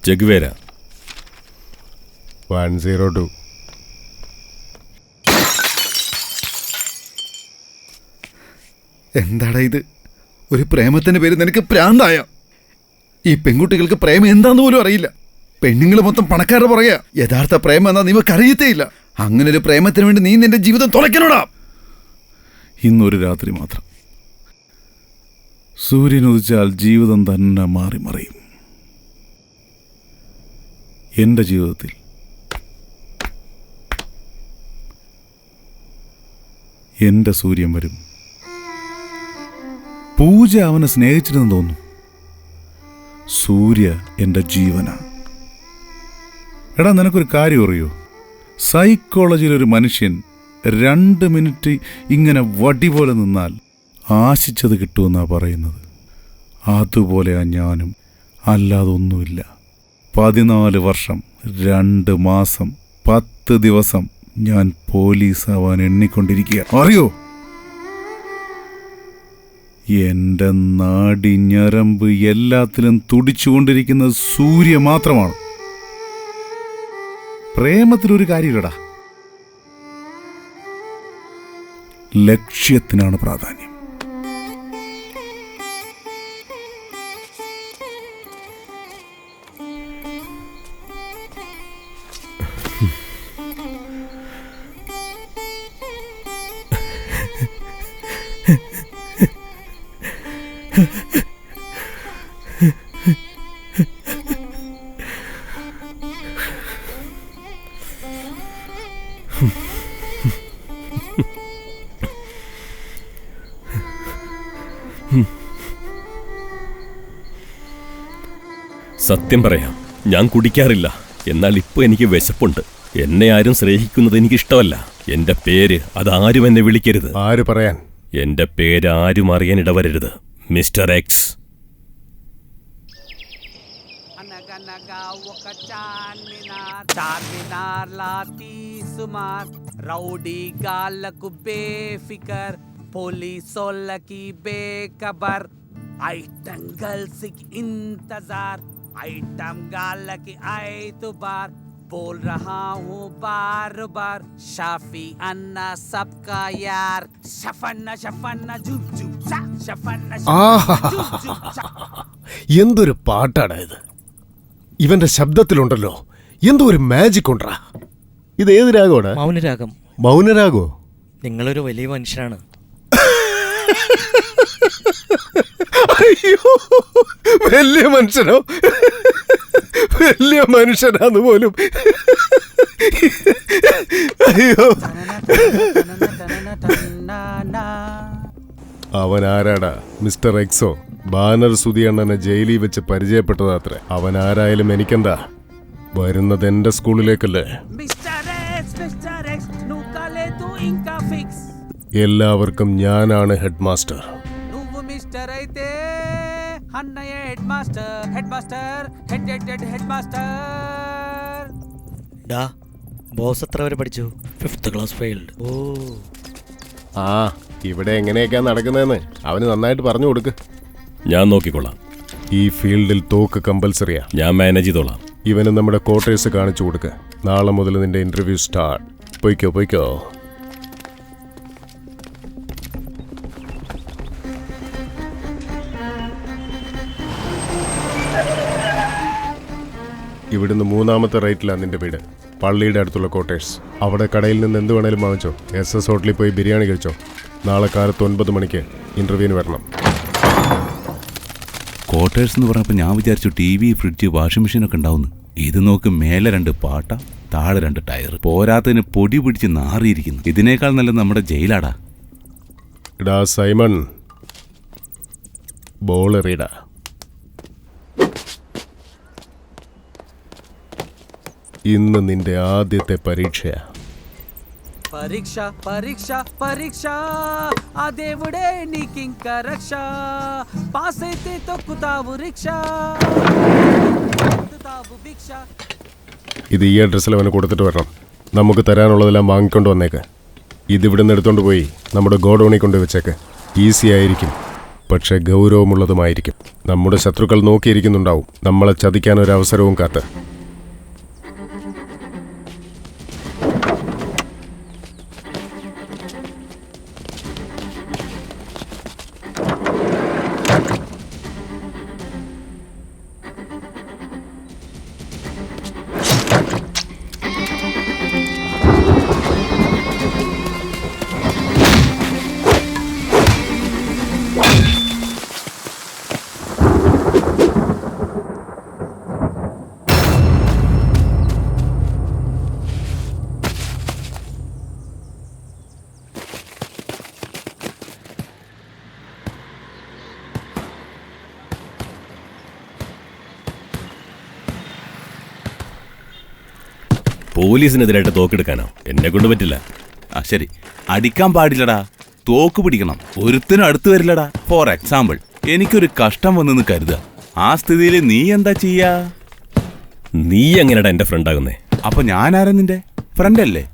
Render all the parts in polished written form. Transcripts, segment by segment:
Che Guevara 102. എന്താടാ ഇത്? ഒരു പ്രേമത്തിന്റെ പേര് നിനക്ക് പ്രാന്തായ? ഈ പെൺകുട്ടികൾക്ക് പ്രേമം എന്താന്ന് പോലും അറിയില്ല. പെണ്ണുങ്ങൾ മൊത്തം പണക്കാരുടെ പറയാ. യഥാർത്ഥ പ്രേമം എന്നാ നിനക്ക് അറിയത്തേയില്ല. അങ്ങനെ ഒരു പ്രേമത്തിന് വേണ്ടി നീ നിന്റെ ജീവിതം തുളയ്ക്കണോടാ. ഇന്നൊരു രാത്രി മാത്രം. സൂര്യൻ ഉദിച്ചാൽ ജീവിതം തന്നെ മാറി മറിയും. എൻ്റെ ജീവിതത്തിൽ എൻ്റെ സൂര്യൻ വരും. പൂജ അവനെ സ്നേഹിച്ചിരുന്നു തോന്നുന്നു. സൂര്യ എൻ്റെ ജീവനാ. എടാ, നിനക്കൊരു കാര്യം അറിയോ? സൈക്കോളജിയിലൊരു മനുഷ്യൻ 2 മിനിറ്റ് ഇങ്ങനെ വടി പോലെ നിന്നാൽ ആശിച്ചത് കിട്ടുമെന്നാണ് പറയുന്നത്. അതുപോലെയാ ഞാനും, അല്ലാതൊന്നുമില്ല. 14 വർഷം 2 മാസം 10 ദിവസം ഞാൻ പോലീസാവാൻ എണ്ണിക്കൊണ്ടിരിക്കുക. അറിയോ? എൻ്റെ നാടിഞ്ഞരമ്പ് എല്ലാത്തിലും തുടിച്ചുകൊണ്ടിരിക്കുന്നത് സൂര്യ മാത്രമാണ്. പ്രേമത്തിലൊരു കാര്യമില്ലടാ, ലക്ഷ്യത്തിനാണ് പ്രാധാന്യം. സത്യം പറയാം, ഞാൻ കുടിക്കാറില്ല. എന്നാൽ ഇപ്പോൾ എനിക്ക് വിശപ്പുണ്ട്. എന്നെ ആരും സ്നേഹിക്കുന്നത് എനിക്കിഷ്ടമല്ല. എന്റെ പേര് അതാരും എന്നെ വിളിക്കരുത്. ആര് പറയാൻ? എന്റെ പേര് ആരും അറിയാൻ ഇടവരരുത്. Mister X. రౌడీ గాళ్ళకు బేఫికర్ పోలీసోళ్ళకి బేఖబర్ ఐటం గర్ల్స్ కి ఇంతజార్ ఐటం గాళ్ళకి ఐతుబార్ बोल रहा हूँ बार बार शाफी अन्ना सबका यार शफन्ना शफन्ना जुब जुब सा शफन्ना जुब जुब सा. എന്തൊരു പാട്ടാടാ ഇത്! ഇവന്റെ ശബ്ദത്തിലുണ്ടല്ലോ എന്തോ ഒരു മാജിക് ഉണ്ടാ. ഇത് ഏത് രാഗോടാ? മൗനരാഗം. മൗനരാഗോ? നിങ്ങളൊരു വലിയ മനുഷ്യനാണ്. അയ്യോ, വലിയ മനുഷ്യനോ? വലിയ മനുഷ്യനാന്ന് പോലും. അയ്യോ, അവൻ ആരാടാ? മിസ്റ്റർ എക്സോ? ബാനർ സുധിയണ്ണനെ ജയിലിൽ വെച്ച് പരിചയപ്പെട്ടതാത്രേ. അവൻ ആരായാലും എനിക്കെന്താ? വരുന്നത് എന്റെ സ്കൂളിലേക്കല്ലേ. എല്ലാവർക്കും ഞാനാണ് ഹെഡ് മാസ്റ്റർ. ബോസ് എത്ര വരെ പഠിച്ചു? 5th class failed. ഓ, ആ, ഇവിടെ എങ്ങനെയൊക്കെയാ നടക്കുന്നതെന്ന് അവന് നന്നായിട്ട് പറഞ്ഞു കൊടുക്ക്. ഞാൻ നോക്കിക്കൊള്ളാം. ഈ ഫീൽഡിൽ തോക്ക് കമ്പൽസറിയാ. ഞാൻ മാനേജ് ചെയ്തോളാം. ഇവന് നമ്മുടെ ക്വാർട്ടേഴ്സ് കാണിച്ചു കൊടുക്ക. നാളെ മുതൽ നിന്റെ ഇന്റർവ്യൂ സ്റ്റാർട്ട്. പോയിക്കോ പോയിക്കോ. ഇവിടുന്ന് 3ാമത്തെ റൈറ്റിലാണ് നിന്റെ വീട്. പള്ളിയുടെ അടുത്തുള്ള ക്വാർട്ടേഴ്സ്. അവിടെ കടയിൽ നിന്ന് എന്ത് വേണേലും വാങ്ങിച്ചോ. SS ഹോട്ടലിൽ പോയി ബിരിയാണി കഴിച്ചോ. നാളെ കാലത്ത് 9 മണിക്ക് ഇന്റർവ്യൂവിന് വരണം. ക്വാർട്ടേഴ്സ് എന്ന് പറഞ്ഞപ്പോൾ ഞാൻ വിചാരിച്ചു TV, ഫ്രിഡ്ജ്, വാഷിംഗ് മെഷീനൊക്കെ ഉണ്ടാവുന്നു. ഇത് നോക്ക്, മേലെ 2 പാട്ട, താഴെ 2 ടയർ. പോരാത്തതിന് പൊടി പിടിച്ച് നാറിയിരിക്കുന്നു. ഇതിനേക്കാൾ നല്ലത് നമ്മുടെ ജയിലാടാ. ഇടാ സൈമൺ, ബോൾ എറിയടാ. ഇന്ന് നിന്റെ ആദ്യത്തെ പരീക്ഷയാ. పరీక్ష పరీక్ష పరీక్ష ఆ దేవుడే నీకింక రక్ష పాస్ అయితే తొక్కుతావు రిక్ష భిక్ష. ഇത് ഈ അഡ്രസ്സിൽ അവന് കൊടുത്തിട്ട് വരണം. നമുക്ക് തരാനുള്ളതെല്ലാം വാങ്ങിക്കൊണ്ട് വന്നേക്ക്. ഇതിവിടെ നിന്ന് എടുത്തോണ്ട് പോയി നമ്മുടെ ഗോഡൌണിൽ കൊണ്ട് വെച്ചേക്ക്. ഈസി ആയിരിക്കും. പക്ഷെ ഗൗരവമുള്ളതുമായിരിക്കും. നമ്മുടെ ശത്രുക്കൾ നോക്കിയിരിക്കുന്നുണ്ടാവും, നമ്മളെ ചതിക്കാൻ ഒരു അവസരവും കാത്ത്. പോലീസിനെതിരായിട്ട് തോക്കെടുക്കാനോ? എന്നെ കൊണ്ട് പറ്റില്ല. ആ ശരി, അടിക്കാൻ പാടില്ലടാ, തോക്ക് പിടിക്കണം. ഒരുത്തിനും അടുത്ത് വരില്ലടാ. ഫോർ എക്സാമ്പിൾ, എനിക്കൊരു കഷ്ടം വന്നെന്ന് കരുതുക. ആ സ്ഥിതിയിൽ നീ എന്താ ചെയ്യാ? നീ എങ്ങനെയാടാ എന്റെ ഫ്രണ്ട് ആകുന്നേ? അപ്പൊ ഞാനാരാ നിന്റെ ഫ്രണ്ട് അല്ലേ?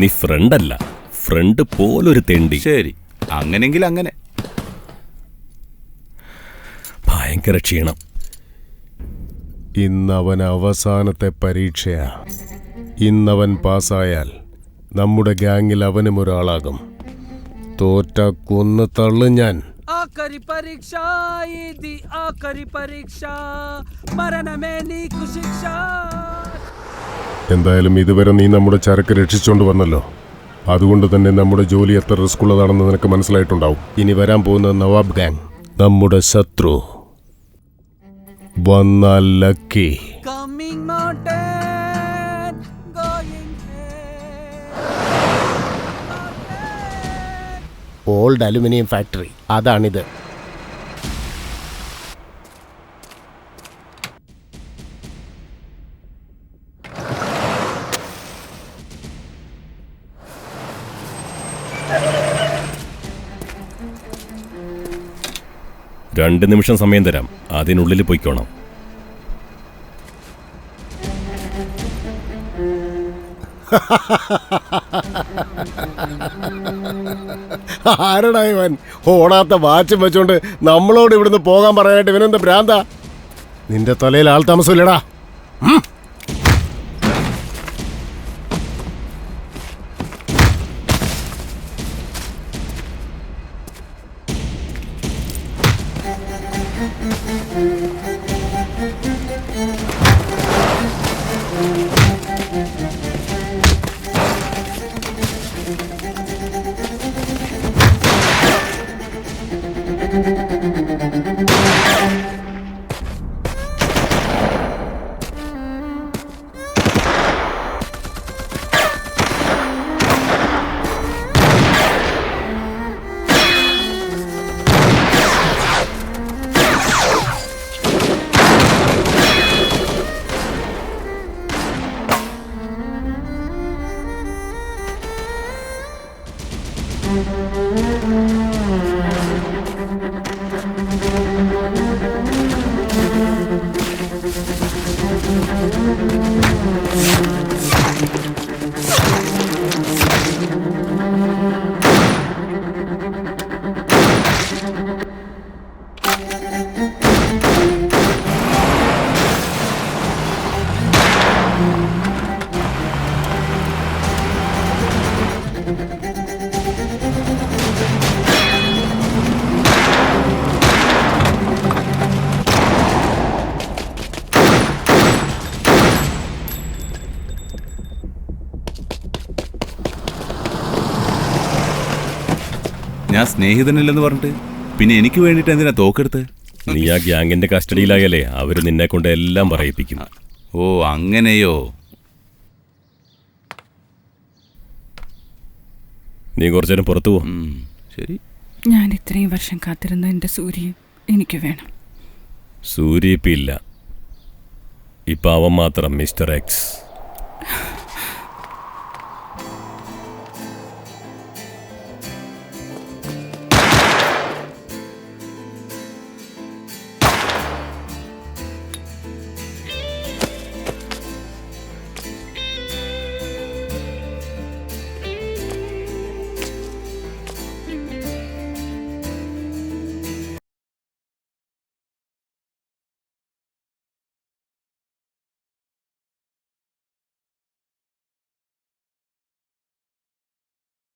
നീ ഫ്രണ്ടല്ല, ഫ്രണ്ട് പോലൊരു തെണ്ടി. ശരി, അങ്ങനെങ്കിൽ അങ്ങനെ. ഭയങ്കര ക്ഷീണം. ഇന്നവൻ അവസാനത്തെ പരീക്ഷയാ. ഇന്നവൻ പാസ്സായാൽ നമ്മുടെ ഗാങ്ങിൽ അവനും ഒരാളാകും. തോറ്റ കൊന്ന് തള്ളു ഞാൻ. ఆఖరి పరీక్ష ఇది ఆఖరి పరీక్ష మరణమే నీకు శిక్ష. എന്തായാലും ഇതുവരെ നീ നമ്മുടെ ചരക്ക് രക്ഷിച്ചുകൊണ്ട് വന്നല്ലോ. അതുകൊണ്ട് തന്നെ നമ്മുടെ ജോലി എത്ര റിസ്ക് ഉള്ളതാണെന്ന് നിനക്ക് മനസ്സിലായിട്ടുണ്ടാവും. ഇനി വരാൻ പോകുന്ന നവാബ് ഗാങ്, നമ്മുടെ ശത്രു. വന്നാൽ lucky. Coming mountain, going old aluminium factory, അതാണിത്. രണ്ട് നിമിഷം സമയം തരാം, അതിനുള്ളിൽ പൊയ്ക്കോണം. ആരടാ ഇവൻ? ഓടാത്ത വാച്ചും വെച്ചോണ്ട് നമ്മളോട് ഇവിടുന്ന് പോകാൻ പറയാനായിട്ട് ഇവനെന്താ ഭ്രാന്താ? നിന്റെ തലയിൽ ആൾ താമസമില്ലടാ. ഞാൻ സ്നേഹിതനല്ലെന്ന് പറഞ്ഞിട്ട് പിന്നെ എനിക്ക് വേണ്ടിയിട്ട് എന്തിനാ തോക്കെടുത്ത്? നീ ആ ഗ്യാങ്ങിന്റെ കസ്റ്റഡിയിലായാലേ അവര് നിന്നെ കൊണ്ട് എല്ലാം പറയിപ്പിക്കും. ഓ അങ്ങനെയോ? നീ കുറച്ചേരം പുറത്തു പോ. ശരി. ഞാൻ ഇത്രയും വർഷം കാത്തിരുന്ന എൻ്റെ സൂര്യ എനിക്ക് വേണം. സൂര്യ ഇപ്പം ഇല്ല. ഇപ്പം അവൻ മാത്രം മിസ്റ്റർ എക്സ്.